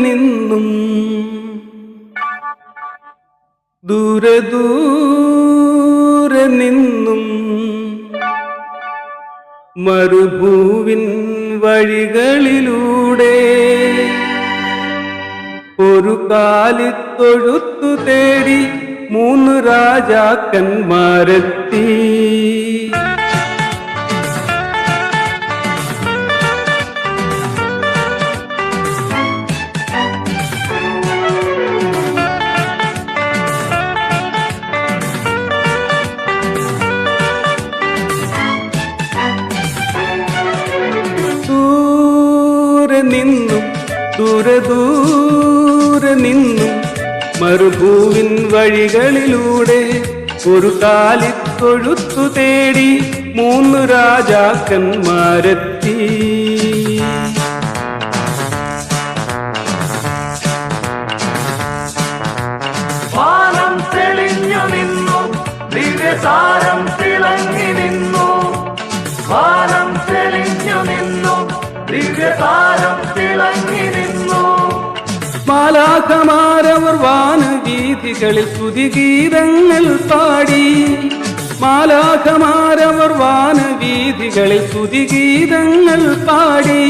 നിന്നും ദൂരെ ദൂരെ നിന്നും മരുഭൂവിൻ വഴികളിലൂടെ ഒരു കാലിത്തൊഴുത്തു തേടി 3 രാജാക്കന്മാരെത്തി. ദൂരെ ദൂരെ നിന്നും മരുഭൂവിൻ വഴികളിലൂടെ ഒരു കാലിത്തൊഴുത്തു തേടി 3 രാജാക്കന്മാരെത്തി. വാനം തെളിഞ്ഞു നിന്നു, ദിവ്യസാരം തിളങ്ങി നിന്നു. വാനം തെളിഞ്ഞു നിന്നു, ദിവ്യസാരം തിളങ്ങി നിന്നു. മാലാഖമാരവർ വാനവീഥികളിൽ സ്തുതിഗീതങ്ങൾ പാടി. മാലാഖമാരവർ വാനവീഥികളിൽ സ്തുതിഗീതങ്ങൾ പാടി.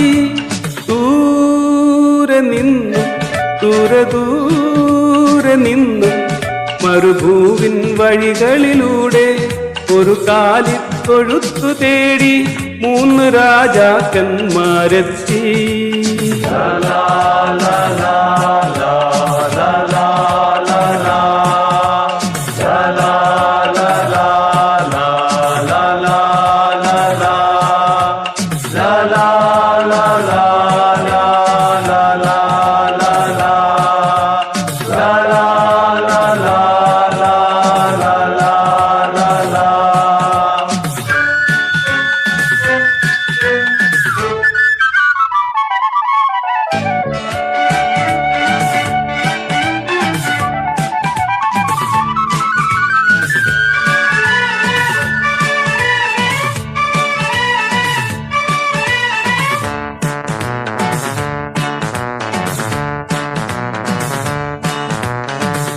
ദൂരെ നിന്നു ദൂരെ ദൂരെ നിന്നു മരുഭൂവിൻ വഴികളിലൂടെ ഒരു കാലിത്തൊഴുത്തു തേടി 3 രാജാക്കന്മാരെത്തി.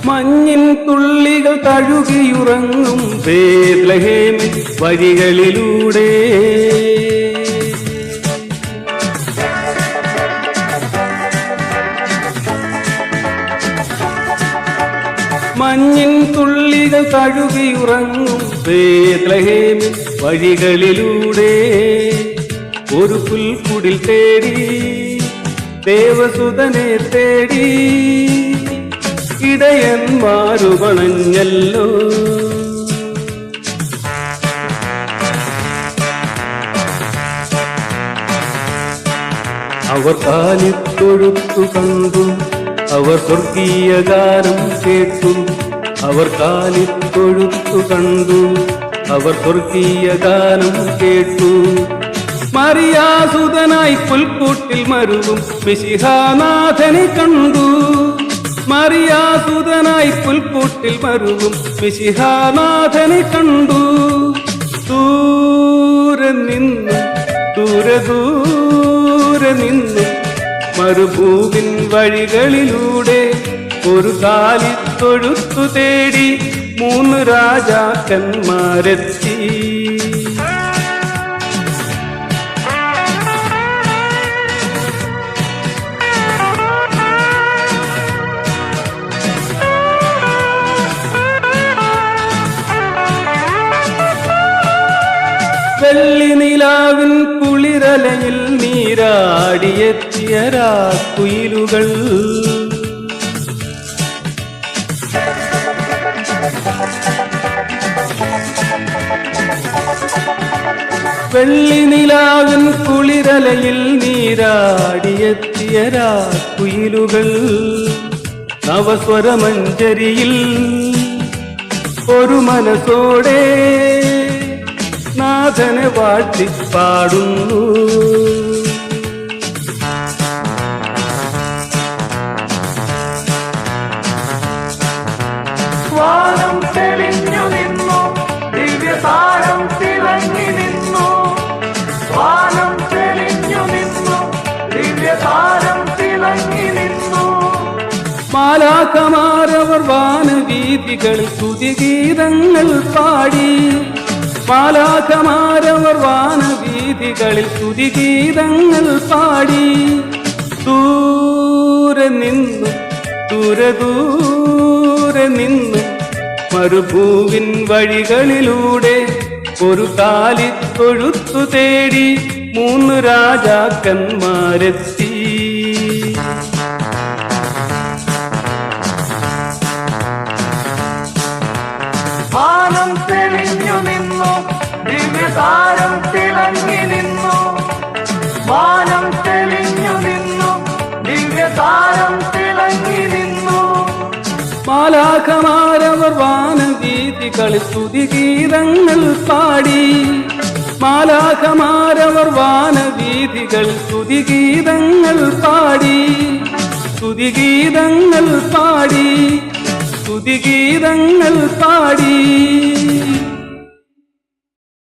മഞ്ഞിൻ തുള്ളികൾ തഴുകിയുറങ്ങും ബേത്ലഹേമിൻ വഴികളിലൂടെ മഞ്ഞിൻ തുള്ളികൾ തഴുകിയുറങ്ങും ബേത്ലഹേമിൻ വഴികളിലൂടെ ഒരു പുൽക്കുടിൽ തേടി ദേവസുതനെ തേടി ഇടയന്മാരു പണഞ്ഞല്ലോ. അവർ കാലിത്തൊഴുത്തു കണ്ടു, അവർ സ്വർഗീയ ഗാനം കേട്ടു. അവർ കാലിത്തൊഴുത്തു കണ്ടു, അവർ സ്വർഗീയ ഗാനം കേട്ടു. മറിയാസുതനായി പുൽക്കൂട്ടിൽ മരുവും മിശിഹാനാഥനെ കണ്ടു. മറിയാസുതനായി പുൽക്കൂട്ടിൽ മരുവും മിശിഹാനാഥനെ കണ്ടു. ദൂരെ നിന്നു ദൂരെ ദൂരെ നിന്നു മരുഭൂവിൻ വഴികളിലൂടെ ഒരു കാലിത്തൊഴുത്തു തേടി 3 രാജാക്കന്മാരെത്തി. വെള്ളി നിലാവിൻ കുളിരലയിൽ നീരാടിയെത്തിയ രാക്കുയിലുകൾ വെള്ളി നിലാവിൻ കുളിരലയിൽ നീരാടിയെത്തിയ രാക്കുയിലുകൾ നവസ്വരമഞ്ജരിയിൽ ഒരു മനസ്സോടെ നാഥനെ വാഴ്ത്തിപ്പാടുന്നു. വാനം തെളിഞ്ഞു നിന്നു, ദിവ്യസാരം തിളങ്ങി നിന്നു. വാനം തെളിഞ്ഞു നിന്നു, ദിവ്യസാരം തിളങ്ങി നിന്നു. മാലാഖമാരവർ വാനവീഥികളിൽ സ്തുതിഗീതങ്ങൾ പാടി. മാലാഖമാരവർ വാനവീഥികളിൽ സ്തുതിഗീതങ്ങൾ പാടി. ദൂരെ നിന്നും ദൂരെ നിന്നും മരുഭൂവിൻ വഴികളിലൂടെ ഒരു കാലിത്തൊഴുത്തു തേടി 3 രാജാക്കന്മാരെത്തി. വാനം തെളിഞ്ഞു നിന്നു, ദിവ്യതാരം തിളങ്ങി നിന്നു. വാനം തെളിഞ്ഞു നിന്നു, ദിവ്യതാരം തിളങ്ങി നിന്നു. മാലാഖമാരവർ വാനവീഥികളിൽ സ്തുതിഗീതങ്ങൾ പാടി. മാലാഖമാരവർ വാനവീഥികളിൽ സ്തുതിഗീതങ്ങൾ പാടി. സ്തുതിഗീതങ്ങൾ പാടി. സ്തുതിഗീതങ്ങൾ പാടി.